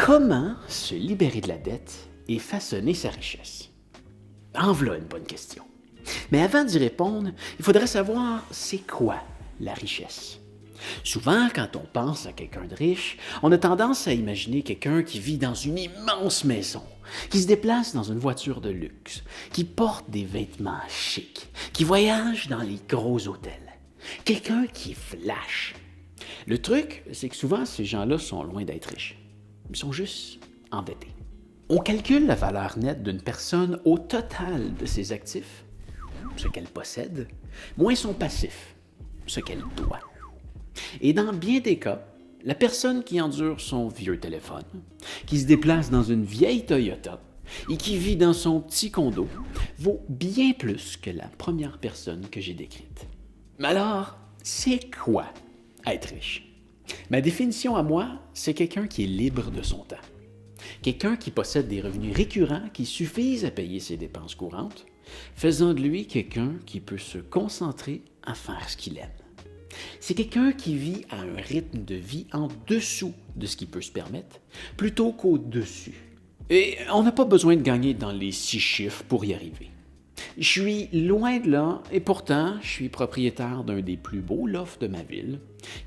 Comment se libérer de la dette et façonner sa richesse? En voilà une bonne question. Mais avant d'y répondre, il faudrait savoir c'est quoi la richesse. Souvent, quand on pense à quelqu'un de riche, on a tendance à imaginer quelqu'un qui vit dans une immense maison, qui se déplace dans une voiture de luxe, qui porte des vêtements chics, qui voyage dans les gros hôtels. Quelqu'un qui flash. Le truc, c'est que souvent, ces gens-là sont loin d'être riches. Ils sont juste endettés. On calcule la valeur nette d'une personne au total de ses actifs, ce qu'elle possède, moins son passif, ce qu'elle doit. Et dans bien des cas, la personne qui endure son vieux téléphone, qui se déplace dans une vieille Toyota et qui vit dans son petit condo, vaut bien plus que la première personne que j'ai décrite. Mais alors, c'est quoi être riche? Ma définition à moi, c'est quelqu'un qui est libre de son temps. Quelqu'un qui possède des revenus récurrents qui suffisent à payer ses dépenses courantes, faisant de lui quelqu'un qui peut se concentrer à faire ce qu'il aime. C'est quelqu'un qui vit à un rythme de vie en dessous de ce qu'il peut se permettre, plutôt qu'au-dessus. Et on n'a pas besoin de gagner dans les 6 chiffres pour y arriver. Je suis loin de là, et pourtant, je suis propriétaire d'un des plus beaux lofts de ma ville,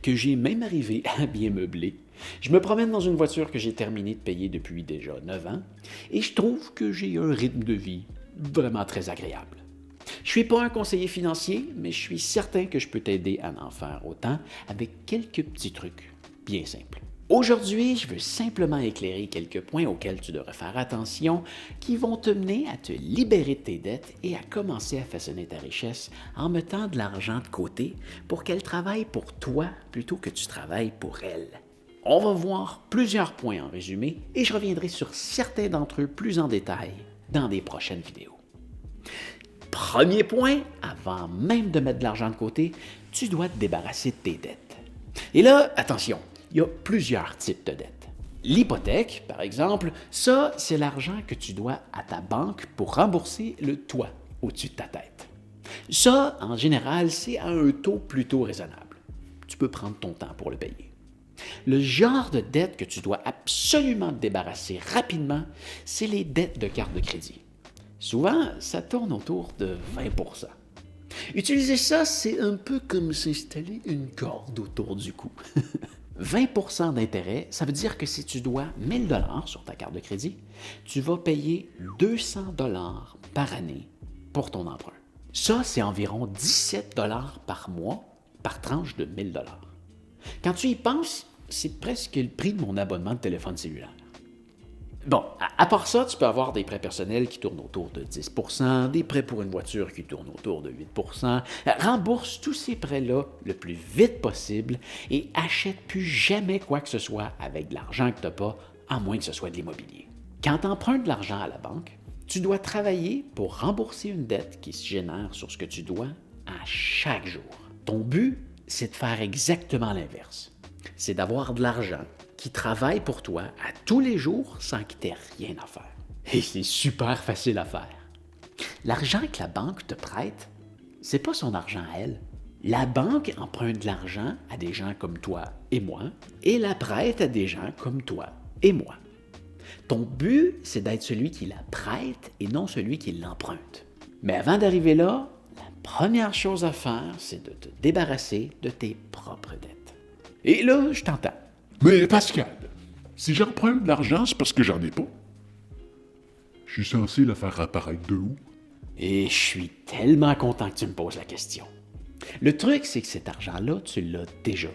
que j'ai même arrivé à bien meubler. Je me promène dans une voiture que j'ai terminé de payer depuis déjà 9 ans, et je trouve que j'ai un rythme de vie vraiment très agréable. Je suis pas un conseiller financier, mais je suis certain que je peux t'aider à en faire autant avec quelques petits trucs bien simples. Aujourd'hui, je veux simplement éclairer quelques points auxquels tu devrais faire attention qui vont te mener à te libérer de tes dettes et à commencer à façonner ta richesse en mettant de l'argent de côté pour qu'elle travaille pour toi plutôt que tu travailles pour elle. On va voir plusieurs points en résumé et je reviendrai sur certains d'entre eux plus en détail dans des prochaines vidéos. Premier point, avant même de mettre de l'argent de côté, tu dois te débarrasser de tes dettes. Et là, attention, il y a plusieurs types de dettes. L'hypothèque, par exemple, ça, c'est l'argent que tu dois à ta banque pour rembourser le toit au-dessus de ta tête. Ça, en général, c'est à un taux plutôt raisonnable. Tu peux prendre ton temps pour le payer. Le genre de dette que tu dois absolument te débarrasser rapidement, c'est les dettes de carte de crédit. Souvent, ça tourne autour de 20%. Utiliser ça, c'est un peu comme s'installer une corde autour du cou. 20% d'intérêt, ça veut dire que si tu dois 1000 $ sur ta carte de crédit, tu vas payer 200 $ par année pour ton emprunt. Ça, c'est environ 17 $ par mois par tranche de 1000 $. Quand tu y penses, c'est presque le prix de mon abonnement de téléphone cellulaire. Bon, à part ça, tu peux avoir des prêts personnels qui tournent autour de 10%, des prêts pour une voiture qui tournent autour de 8%. Rembourse tous ces prêts-là le plus vite possible et achète plus jamais quoi que ce soit avec de l'argent que tu n'as pas, à moins que ce soit de l'immobilier. Quand tu empruntes de l'argent à la banque, tu dois travailler pour rembourser une dette qui se génère sur ce que tu dois à chaque jour. Ton but, c'est de faire exactement l'inverse. C'est d'avoir de l'argent qui travaille pour toi à tous les jours sans que tu aies rien à faire. Et c'est super facile à faire. L'argent que la banque te prête, c'est pas son argent à elle. La banque emprunte de l'argent à des gens comme toi et moi et la prête à des gens comme toi et moi. Ton but, c'est d'être celui qui la prête et non celui qui l'emprunte. Mais avant d'arriver là, la première chose à faire, c'est de te débarrasser de tes propres dettes. Et là, je t'entends. Mais Pascal, si j'emprunte de l'argent, c'est parce que j'en ai pas. Je suis censé le faire apparaître de où? Et je suis tellement content que tu me poses la question. Le truc, c'est que cet argent-là, tu l'as déjà.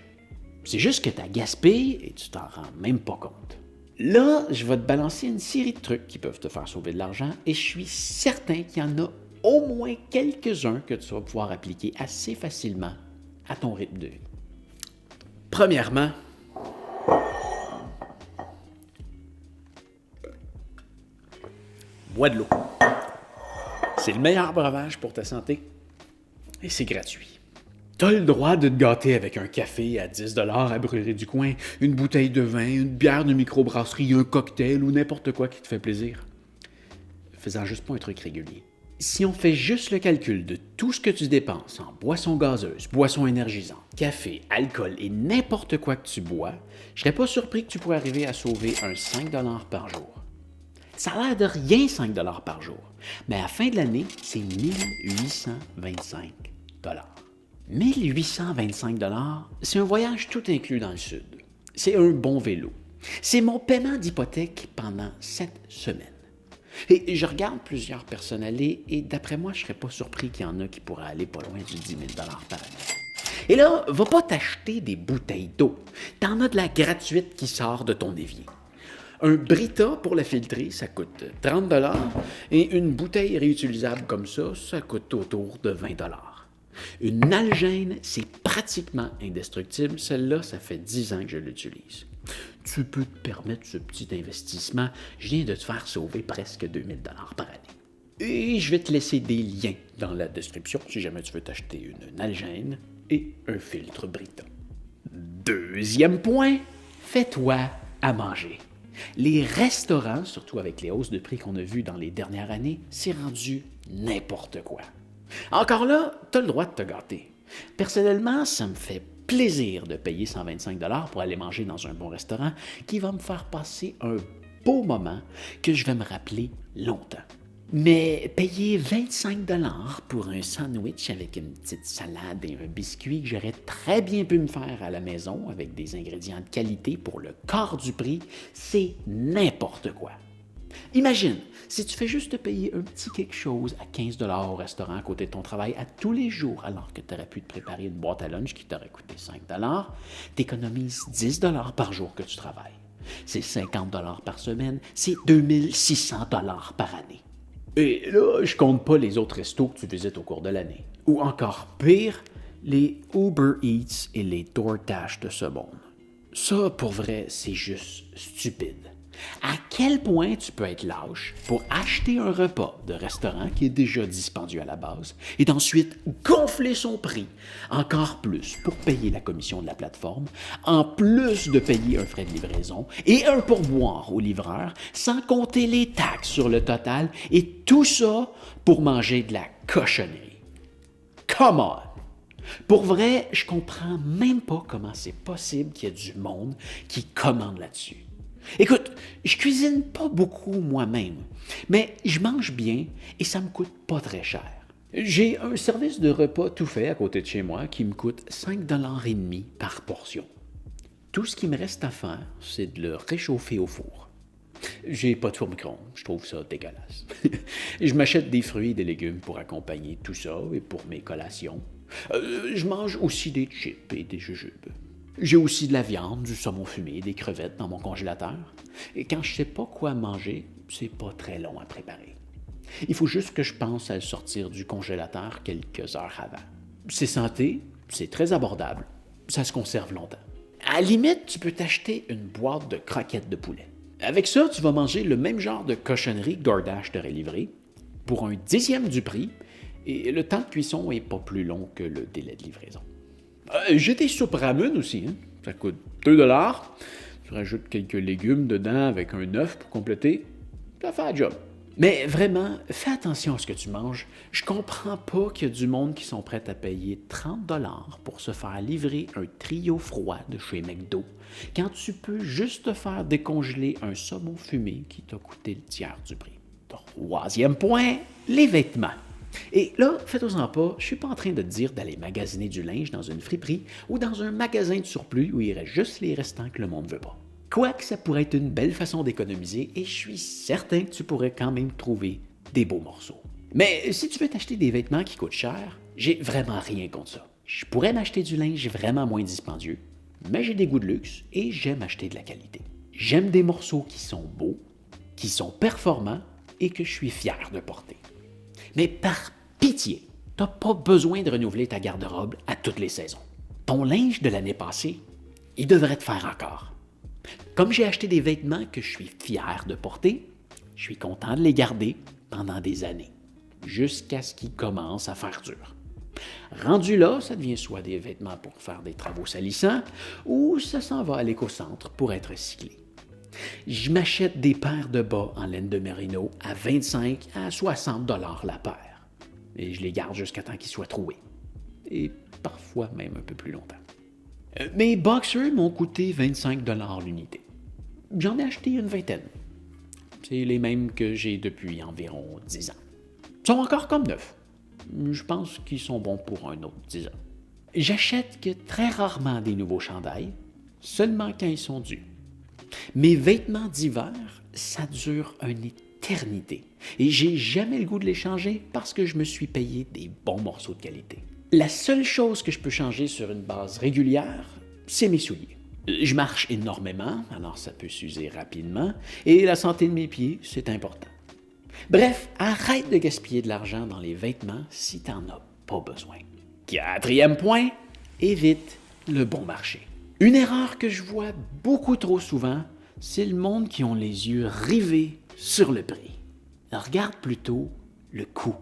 C'est juste que tu as gaspillé et tu t'en rends même pas compte. Là, je vais te balancer une série de trucs qui peuvent te faire sauver de l'argent et je suis certain qu'il y en a au moins quelques-uns que tu vas pouvoir appliquer assez facilement à ton rythme de vie. Premièrement, bois de l'eau. C'est le meilleur breuvage pour ta santé et c'est gratuit. T'as le droit de te gâter avec un café à 10 $ à brûler du coin, une bouteille de vin, une bière de microbrasserie, un cocktail ou n'importe quoi qui te fait plaisir. Fais-en juste pas un truc régulier. Si on fait juste le calcul de tout ce que tu dépenses en boissons gazeuses, boissons énergisantes, café, alcool et n'importe quoi que tu bois, je serais pas surpris que tu pourrais arriver à sauver un 5 par jour. Ça a l'air de rien 5 par jour, mais à la fin de l'année, c'est 1825 1825 c'est un voyage tout inclus dans le sud. C'est un bon vélo. C'est mon paiement d'hypothèque pendant 7 semaines. Et je regarde plusieurs personnes aller et d'après moi, je ne serais pas surpris qu'il y en a qui pourraient aller pas loin du 10 000 par année. Et là, va pas t'acheter des bouteilles d'eau. T'en as de la gratuite qui sort de ton évier. Un Brita pour la filtrer, ça coûte 30 et une bouteille réutilisable comme ça coûte autour de 20 Une Nalgene, c'est pratiquement indestructible. Celle-là, ça fait 10 ans que je l'utilise. Tu peux te permettre ce petit investissement. Je viens de te faire sauver presque 2000 par année. Et je vais te laisser des liens dans la description si jamais tu veux t'acheter une Nalgene et un filtre Brita. Deuxième point, fais-toi à manger. Les restaurants, surtout avec les hausses de prix qu'on a vues dans les dernières années, c'est rendu n'importe quoi. Encore là, tu as le droit de te gâter. Personnellement, ça me fait plaisir de payer 125 pour aller manger dans un bon restaurant qui va me faire passer un beau moment que je vais me rappeler longtemps. Mais payer 25 pour un sandwich avec une petite salade et un biscuit que j'aurais très bien pu me faire à la maison avec des ingrédients de qualité pour le quart du prix, c'est n'importe quoi. Imagine, si tu fais juste te payer un petit quelque chose à 15 au restaurant à côté de ton travail à tous les jours, alors que tu aurais pu te préparer une boîte à lunch qui t'aurait coûté 5 tu économises 10 par jour que tu travailles. C'est 50 par semaine, c'est 2600 par année. Et là, je compte pas les autres restos que tu visites au cours de l'année. Ou encore pire, les Uber Eats et les DoorDash de ce monde. Ça, pour vrai, c'est juste stupide. À quel point tu peux être lâche pour acheter un repas de restaurant qui est déjà dispendieux à la base et d'ensuite gonfler son prix encore plus pour payer la commission de la plateforme, en plus de payer un frais de livraison et un pourboire au livreur, sans compter les taxes sur le total et tout ça pour manger de la cochonnerie. Come on! Pour vrai, je comprends même pas comment c'est possible qu'il y ait du monde qui commande là-dessus. Écoute, je cuisine pas beaucoup moi-même, mais je mange bien et ça me coûte pas très cher. J'ai un service de repas tout fait à côté de chez moi qui me coûte 5,5 $ par portion. Tout ce qui me reste à faire, c'est de le réchauffer au four. J'ai pas de four micro-ondes, je trouve ça dégueulasse. Je m'achète des fruits et des légumes pour accompagner tout ça et pour mes collations. Je mange aussi des chips et des jujubes. J'ai aussi de la viande, du saumon fumé, des crevettes dans mon congélateur. Et quand je sais pas quoi manger, c'est pas très long à préparer. Il faut juste que je pense à le sortir du congélateur quelques heures avant. C'est santé, c'est très abordable, ça se conserve longtemps. À la limite, tu peux t'acheter une boîte de croquettes de poulet. Avec ça, tu vas manger le même genre de cochonnerie que DoorDash t'aurait livré pour un 10e du prix et le temps de cuisson est pas plus long que le délai de livraison. J'ai des soupes ramen aussi, hein? Ça coûte 2 $. Tu rajoutes quelques légumes dedans avec un œuf pour compléter, ça fait la job. Mais vraiment, fais attention à ce que tu manges. Je comprends pas qu'il y a du monde qui sont prêts à payer 30 $ pour se faire livrer un trio froid de chez McDo, quand tu peux juste te faire décongeler un saumon fumé qui t'a coûté le tiers du prix. Troisième point, les vêtements. Et là, faites-en pas, je suis pas en train de te dire d'aller magasiner du linge dans une friperie ou dans un magasin de surplus où il reste juste les restants que le monde veut pas. Quoique ça pourrait être une belle façon d'économiser et je suis certain que tu pourrais quand même trouver des beaux morceaux. Mais si tu veux t'acheter des vêtements qui coûtent cher, j'ai vraiment rien contre ça. Je pourrais m'acheter du linge vraiment moins dispendieux, mais j'ai des goûts de luxe et j'aime acheter de la qualité. J'aime des morceaux qui sont beaux, qui sont performants et que je suis fier de porter. Mais par pitié, t'as pas besoin de renouveler ta garde-robe à toutes les saisons. Ton linge de l'année passée, il devrait te faire encore. Comme j'ai acheté des vêtements que je suis fier de porter, je suis content de les garder pendant des années, jusqu'à ce qu'ils commencent à faire dur. Rendu là, ça devient soit des vêtements pour faire des travaux salissants, ou ça s'en va à l'éco-centre pour être recyclé. Je m'achète des paires de bas en laine de merino à 25 à 60 $ la paire. et je les garde jusqu'à temps qu'ils soient troués. Et parfois même un peu plus longtemps. Mes boxers m'ont coûté 25 $ l'unité. J'en ai acheté une vingtaine. C'est les mêmes que j'ai depuis environ 10 ans. Ils sont encore comme neufs. Je pense qu'ils sont bons pour un autre 10 ans. J'achète que très rarement des nouveaux chandails, seulement quand ils sont dus. Mes vêtements d'hiver, ça dure une éternité. Et j'ai jamais le goût de les changer parce que je me suis payé des bons morceaux de qualité. La seule chose que je peux changer sur une base régulière, c'est mes souliers. Je marche énormément, alors ça peut s'user rapidement, et la santé de mes pieds, c'est important. Bref, arrête de gaspiller de l'argent dans les vêtements si t'en as pas besoin. 4e point, évite le bon marché. Une erreur que je vois beaucoup trop souvent, c'est le monde qui ont les yeux rivés sur le prix. Regarde plutôt le coût.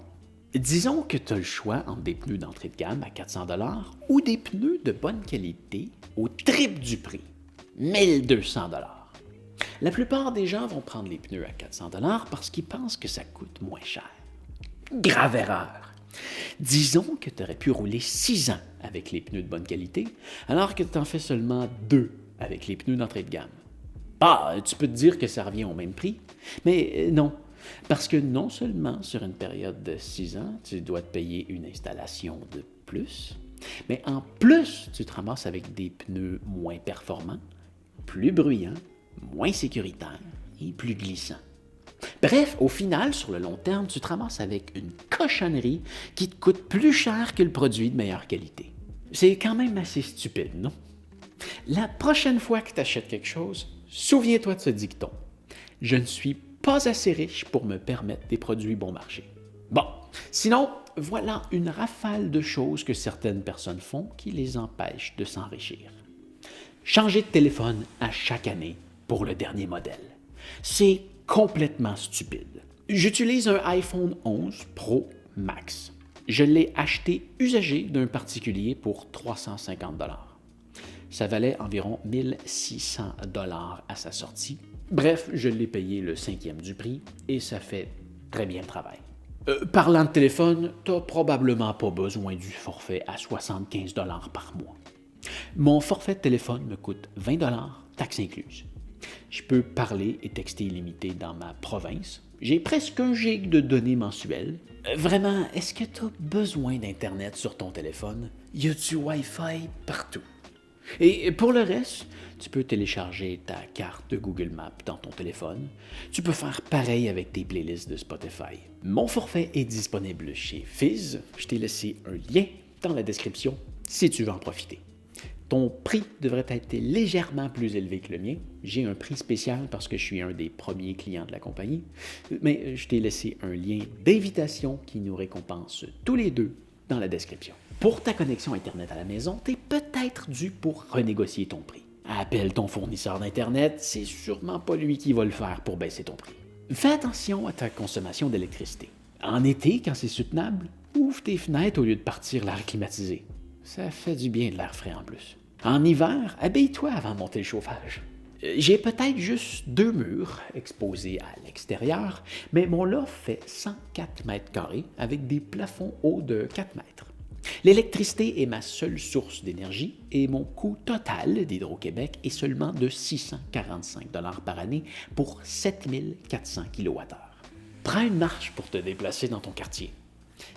Disons que tu as le choix entre des pneus d'entrée de gamme à 400 $ ou des pneus de bonne qualité au triple du prix, 1200 $. La plupart des gens vont prendre les pneus à 400 $ parce qu'ils pensent que ça coûte moins cher. Grave erreur! Disons que tu aurais pu rouler 6 ans avec les pneus de bonne qualité, alors que tu en fais seulement 2 avec les pneus d'entrée de gamme. Ah, tu peux te dire que ça revient au même prix, mais non. Parce que non seulement sur une période de 6 ans, tu dois te payer une installation de plus, mais en plus, tu te ramasses avec des pneus moins performants, plus bruyants, moins sécuritaires et plus glissants. Bref, au final, sur le long terme, tu te ramasses avec une cochonnerie qui te coûte plus cher que le produit de meilleure qualité. C'est quand même assez stupide, non? La prochaine fois que tu achètes quelque chose, souviens-toi de ce dicton. Je ne suis pas assez riche pour me permettre des produits bon marché. Bon, sinon, voilà une rafale de choses que certaines personnes font qui les empêchent de s'enrichir. Changer de téléphone à chaque année pour le dernier modèle. C'est complètement stupide. J'utilise un iPhone 11 Pro Max. Je l'ai acheté usagé d'un particulier pour 350 $. Ça valait environ 1600 $ à sa sortie. Bref, je l'ai payé le 5e du prix et ça fait très bien le travail. Parlant de téléphone, t'as probablement pas besoin du forfait à 75 $ par mois. Mon forfait de téléphone me coûte 20 $, taxes incluses. Je peux parler et texter illimité dans ma province. J'ai presque 1 giga de données mensuelles. Vraiment, est-ce que tu as besoin d'Internet sur ton téléphone? Il y a du Wi-Fi partout. Et pour le reste, tu peux télécharger ta carte de Google Maps dans ton téléphone. Tu peux faire pareil avec tes playlists de Spotify. Mon forfait est disponible chez Fizz. Je t'ai laissé un lien dans la description si tu veux en profiter. Ton prix devrait être légèrement plus élevé que le mien. J'ai un prix spécial parce que je suis un des premiers clients de la compagnie, mais je t'ai laissé un lien d'invitation qui nous récompense tous les deux dans la description. Pour ta connexion Internet à la maison, tu es peut-être dû pour renégocier ton prix. Appelle ton fournisseur d'Internet, c'est sûrement pas lui qui va le faire pour baisser ton prix. Fais attention à ta consommation d'électricité. En été, quand c'est soutenable, ouvre tes fenêtres au lieu de partir l'air climatisé. Ça fait du bien de l'air frais en plus. En hiver, habille-toi avant de monter le chauffage. J'ai peut-être juste 2 murs exposés à l'extérieur, mais mon loft fait 104 mètres carrés avec des plafonds hauts de 4 mètres. L'électricité est ma seule source d'énergie et mon coût total d'Hydro-Québec est seulement de 645 $ par année pour 7400 kWh. Prends une marche pour te déplacer dans ton quartier.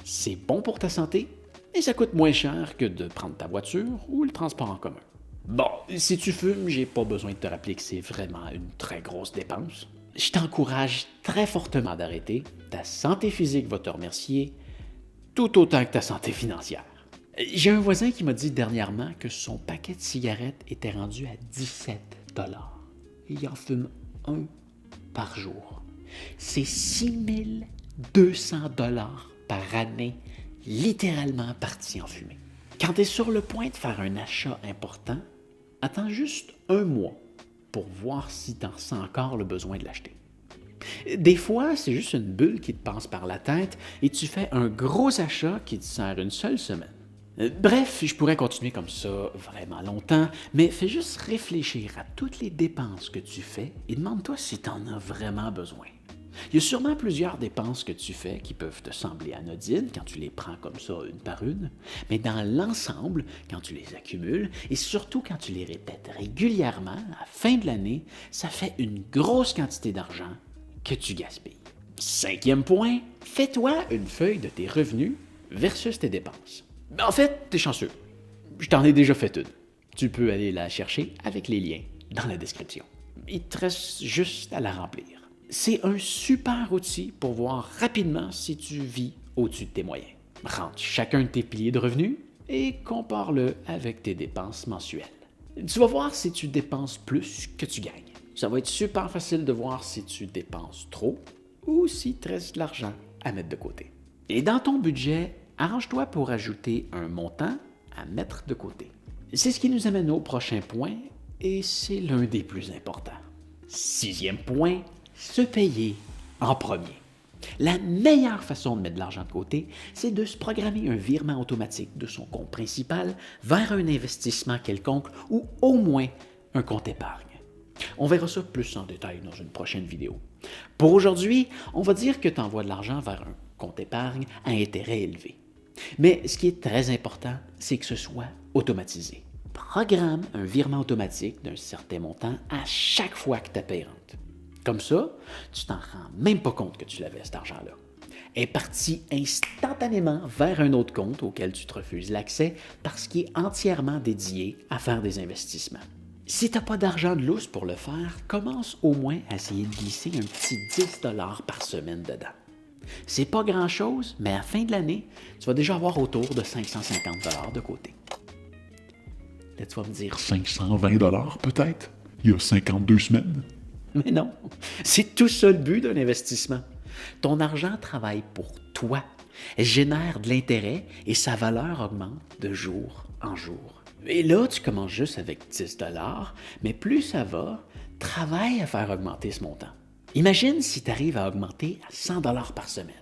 C'est bon pour ta santé et ça coûte moins cher que de prendre ta voiture ou le transport en commun. Bon, si tu fumes, j'ai pas besoin de te rappeler que c'est vraiment une très grosse dépense. Je t'encourage très fortement d'arrêter. Ta santé physique va te remercier tout autant que ta santé financière. J'ai un voisin qui m'a dit dernièrement que son paquet de cigarettes était rendu à 17 $. Et il en fume un par jour. C'est 6200 $ par année, littéralement parti en fumée. Quand tu es sur le point de faire un achat important, attends juste 1 mois pour voir si tu en ressens encore le besoin de l'acheter. Des fois, c'est juste une bulle qui te passe par la tête et tu fais un gros achat qui te sert une seule semaine. Bref, je pourrais continuer comme ça vraiment longtemps, mais fais juste réfléchir à toutes les dépenses que tu fais et demande-toi si tu en as vraiment besoin. Il y a sûrement plusieurs dépenses que tu fais qui peuvent te sembler anodines quand tu les prends comme ça une par une, mais dans l'ensemble, quand tu les accumules et surtout quand tu les répètes régulièrement, à la fin de l'année, ça fait une grosse quantité d'argent que tu gaspilles. 5e point, fais-toi une feuille de tes revenus versus tes dépenses. En fait, t'es chanceux. Je t'en ai déjà fait une. Tu peux aller la chercher avec les liens dans la description. Il te reste juste à la remplir. C'est un super outil pour voir rapidement si tu vis au-dessus de tes moyens. Rentre chacun de tes piliers de revenus et compare-le avec tes dépenses mensuelles. Tu vas voir si tu dépenses plus que tu gagnes. Ça va être super facile de voir si tu dépenses trop ou s'il te reste de l'argent à mettre de côté. Et dans ton budget, arrange-toi pour ajouter un montant à mettre de côté. C'est ce qui nous amène au prochain point et c'est l'un des plus importants. 6e point, se payer en premier. La meilleure façon de mettre de l'argent de côté, c'est de se programmer un virement automatique de son compte principal vers un investissement quelconque ou au moins un compte épargne. On verra ça plus en détail dans une prochaine vidéo. Pour aujourd'hui, on va dire que tu envoies de l'argent vers un compte épargne à intérêt élevé. Mais ce qui est très important, c'est que ce soit automatisé. Programme un virement automatique d'un certain montant à chaque fois que ta paie rentre. Comme ça, tu t'en rends même pas compte que tu l'avais, cet argent-là. Elle est parti instantanément vers un autre compte auquel tu te refuses l'accès parce qu'il est entièrement dédié à faire des investissements. Si tu n'as pas d'argent de lousse pour le faire, commence au moins à essayer de glisser un petit 10 $ par semaine dedans. C'est pas grand-chose, mais à la fin de l'année, tu vas déjà avoir autour de 550 $ de côté. Là, tu vas me dire... 520 $ peut-être? Il y a 52 semaines? Mais non, c'est tout ça le but d'un investissement. Ton argent travaille pour toi, génère de l'intérêt et sa valeur augmente de jour en jour. Et là, tu commences juste avec 10 $, mais plus ça va, travaille à faire augmenter ce montant. Imagine si tu arrives à augmenter à 100 $ par semaine.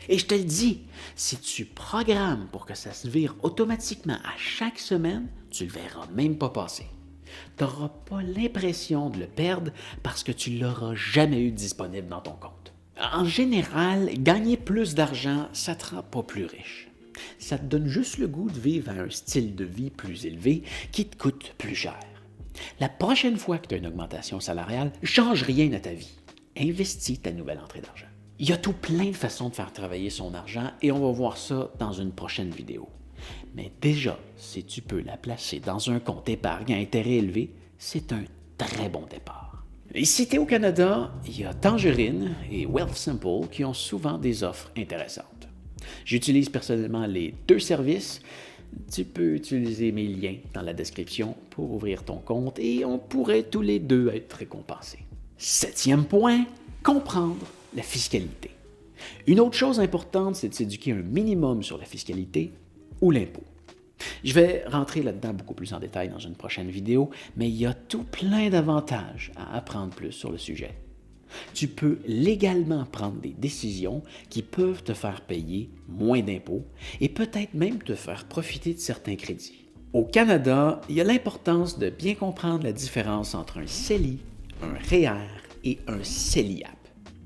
Et je te le dis, si tu programmes pour que ça se vire automatiquement à chaque semaine, tu le verras même pas passer. Tu n'auras pas l'impression de le perdre parce que tu ne l'auras jamais eu disponible dans ton compte. En général, gagner plus d'argent, ça ne te rend pas plus riche. Ça te donne juste le goût de vivre à un style de vie plus élevé qui te coûte plus cher. La prochaine fois que tu as une augmentation salariale, ne change rien à ta vie. Investis ta nouvelle entrée d'argent. Il y a tout plein de façons de faire travailler son argent et on va voir ça dans une prochaine vidéo. Mais déjà, si tu peux la placer dans un compte épargne à intérêt élevé, c'est un très bon départ. Et si tu es au Canada, il y a Tangerine et Wealthsimple qui ont souvent des offres intéressantes. J'utilise personnellement les deux services. Tu peux utiliser mes liens dans la description pour ouvrir ton compte et on pourrait tous les deux être récompensés. 7e point, comprendre la fiscalité. Une autre chose importante, c'est de s'éduquer un minimum sur la fiscalité ou l'impôt. Je vais rentrer là-dedans beaucoup plus en détail dans une prochaine vidéo, mais il y a tout plein d'avantages à apprendre plus sur le sujet. Tu peux légalement prendre des décisions qui peuvent te faire payer moins d'impôts et peut-être même te faire profiter de certains crédits. Au Canada, il y a l'importance de bien comprendre la différence entre un CELI, un REER et un CELIAP.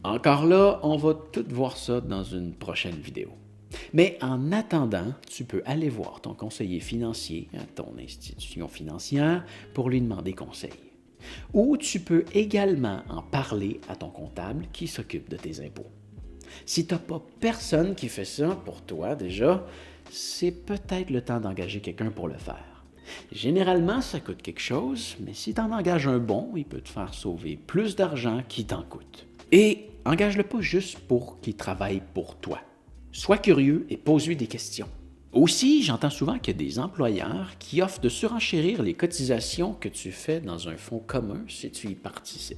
Encore là, on va tout voir ça dans une prochaine vidéo. Mais en attendant, tu peux aller voir ton conseiller financier à ton institution financière pour lui demander conseil. Ou tu peux également en parler à ton comptable qui s'occupe de tes impôts. Si tu n'as pas personne qui fait ça pour toi déjà, c'est peut-être le temps d'engager quelqu'un pour le faire. Généralement, ça coûte quelque chose, mais si tu en engages un bon, il peut te faire sauver plus d'argent qu'il t'en coûte. Et engage-le pas juste pour qu'il travaille pour toi. Sois curieux et pose-lui des questions. Aussi, j'entends souvent qu'il y a des employeurs qui offrent de surenchérir les cotisations que tu fais dans un fonds commun si tu y participes.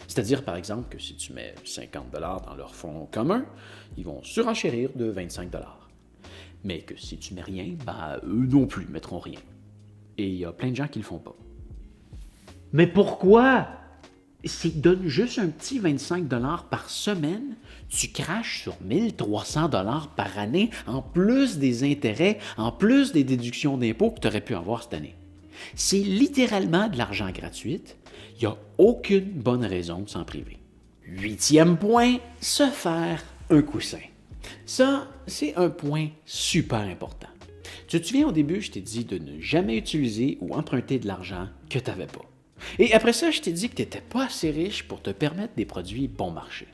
C'est-à-dire, par exemple, que si tu mets 50 $ dans leur fonds commun, ils vont surenchérir de 25 $. Mais que si tu mets rien, eux non plus ne mettront rien. Et il y a plein de gens qui le font pas. Mais pourquoi? S'ils donnent juste un petit 25 $ par semaine, tu craches sur 1300 $ par année, en plus des intérêts, en plus des déductions d'impôts que tu aurais pu avoir cette année. C'est littéralement de l'argent gratuit. Il n'y a aucune bonne raison de s'en priver. 8e point, se faire un coussin. Ça, c'est un point super important. Tu te souviens au début, je t'ai dit de ne jamais utiliser ou emprunter de l'argent que tu n'avais pas. Et après ça, je t'ai dit que tu n'étais pas assez riche pour te permettre des produits bon marché.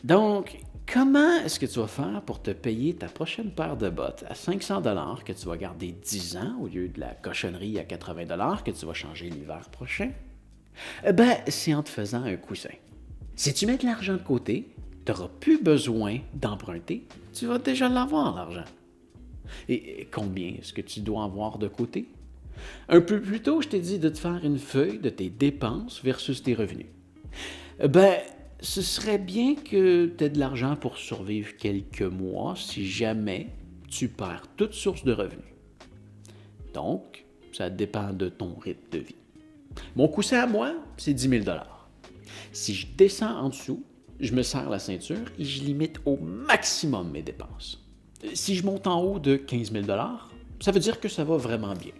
Donc, comment est-ce que tu vas faire pour te payer ta prochaine paire de bottes à 500 $ que tu vas garder 10 ans au lieu de la cochonnerie à 80 $ que tu vas changer l'hiver prochain? C'est en te faisant un coussin. Si tu mets de l'argent de côté, tu n'auras plus besoin d'emprunter, tu vas déjà l'avoir, l'argent. Et combien est-ce que tu dois avoir de côté? Un peu plus tôt, je t'ai dit de te faire une feuille de tes dépenses versus tes revenus. Ce serait bien que tu aies de l'argent pour survivre quelques mois si jamais tu perds toute source de revenus. Donc, ça dépend de ton rythme de vie. Mon coussin à moi, c'est 10 000 $. Si je descends en dessous, je me serre la ceinture et je limite au maximum mes dépenses. Si je monte en haut de 15 000 $, ça veut dire que ça va vraiment bien.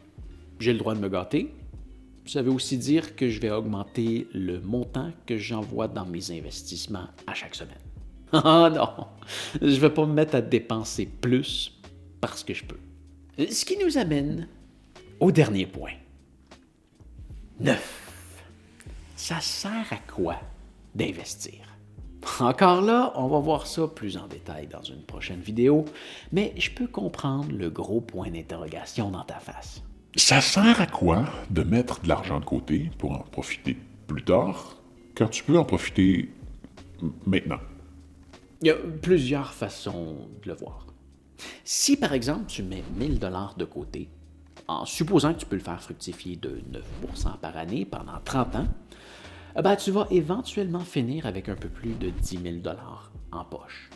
J'ai le droit de me gâter. Ça veut aussi dire que je vais augmenter le montant que j'envoie dans mes investissements à chaque semaine. Ah non, je ne vais pas me mettre à dépenser plus parce que je peux. Ce qui nous amène au dernier point. 9. Ça sert à quoi d'investir? Encore là, on va voir ça plus en détail dans une prochaine vidéo, mais je peux comprendre le gros point d'interrogation dans ta face. Ça sert à quoi de mettre de l'argent de côté pour en profiter plus tard, quand tu peux en profiter maintenant? Il y a plusieurs façons de le voir. Si, par exemple, tu mets 1 000 $ de côté, en supposant que tu peux le faire fructifier de 9% par année pendant 30 ans, tu vas éventuellement finir avec un peu plus de 10 000 $ en poche.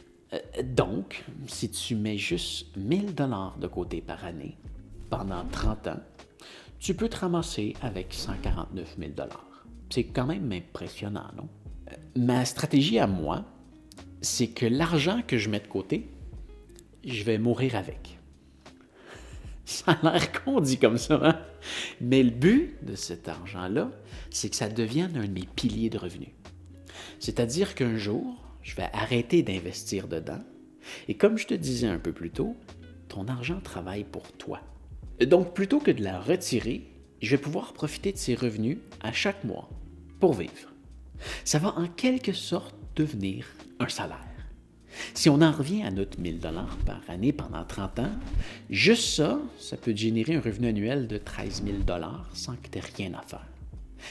Donc, si tu mets juste 1 000 $ de côté par année pendant 30 ans, tu peux te ramasser avec 149 000 $. C'est quand même impressionnant, non? Ma stratégie à moi, c'est que l'argent que je mets de côté, je vais mourir avec. Ça a l'air con dit comme ça, hein? Mais le but de cet argent-là, c'est que ça devienne un de mes piliers de revenus. C'est-à-dire qu'un jour, je vais arrêter d'investir dedans, et comme je te disais un peu plus tôt, ton argent travaille pour toi. Donc, plutôt que de la retirer, je vais pouvoir profiter de ces revenus à chaque mois pour vivre. Ça va en quelque sorte devenir un salaire. Si on en revient à notre 1 000 $ par année pendant 30 ans, juste ça, ça peut générer un revenu annuel de 13 000 $ sans que tu aies rien à faire.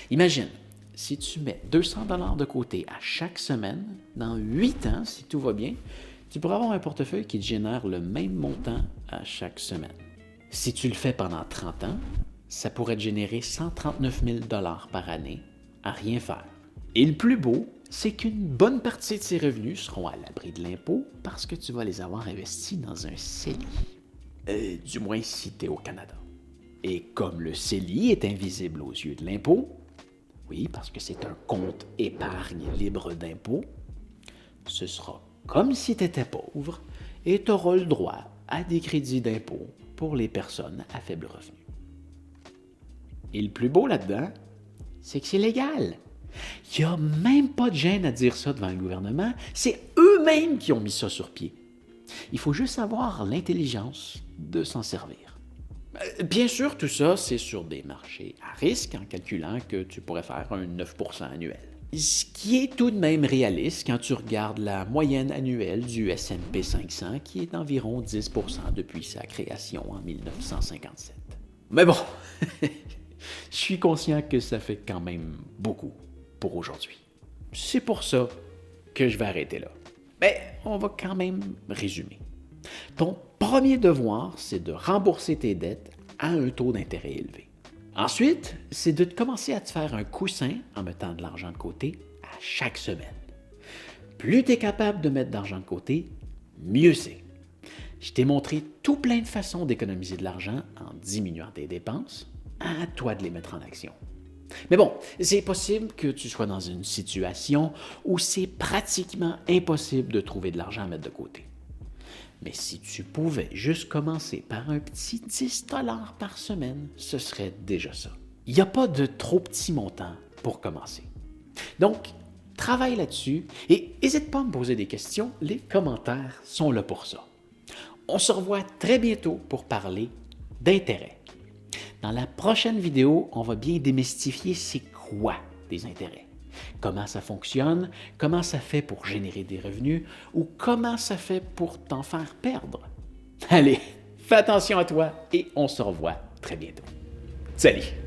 Imagine, si tu mets 200 $ de côté à chaque semaine, dans 8 ans, si tout va bien, tu pourras avoir un portefeuille qui te génère le même montant à chaque semaine. Si tu le fais pendant 30 ans, ça pourrait te générer 139 000 $ par année à rien faire. Et le plus beau, c'est qu'une bonne partie de ces revenus seront à l'abri de l'impôt parce que tu vas les avoir investis dans un CELI. Du moins si tu es au Canada. Et comme le CELI est invisible aux yeux de l'impôt, oui, parce que c'est un compte épargne libre d'impôt, ce sera comme si tu étais pauvre et tu auras le droit à des crédits d'impôt pour les personnes à faible revenu. Et le plus beau là-dedans, c'est que c'est légal. Il n'y a même pas de gêne à dire ça devant le gouvernement. C'est eux-mêmes qui ont mis ça sur pied. Il faut juste avoir l'intelligence de s'en servir. Bien sûr, tout ça, c'est sur des marchés à risque en calculant que tu pourrais faire un 9% annuel. Ce qui est tout de même réaliste quand tu regardes la moyenne annuelle du S&P 500 qui est d'environ 10% depuis sa création en 1957. Mais bon, je suis conscient que ça fait quand même beaucoup pour aujourd'hui. C'est pour ça que je vais arrêter là. Mais on va quand même résumer. Ton premier devoir, c'est de rembourser tes dettes à un taux d'intérêt élevé. Ensuite, c'est de commencer à te faire un coussin en mettant de l'argent de côté à chaque semaine. Plus tu es capable de mettre de l'argent de côté, mieux c'est. Je t'ai montré tout plein de façons d'économiser de l'argent en diminuant tes dépenses. À toi de les mettre en action. Mais bon, c'est possible que tu sois dans une situation où c'est pratiquement impossible de trouver de l'argent à mettre de côté. Mais si tu pouvais juste commencer par un petit 10 $ par semaine, ce serait déjà ça. Il n'y a pas de trop petit montant pour commencer. Donc, Travaille là-dessus et n'hésite pas à me poser des questions, les commentaires sont là pour ça. On se revoit très bientôt pour parler d'intérêts. Dans la prochaine vidéo, on va bien démystifier c'est quoi des intérêts, comment ça fonctionne, comment ça fait pour générer des revenus ou comment ça fait pour t'en faire perdre. Allez, fais attention à toi et on se revoit très bientôt. Salut!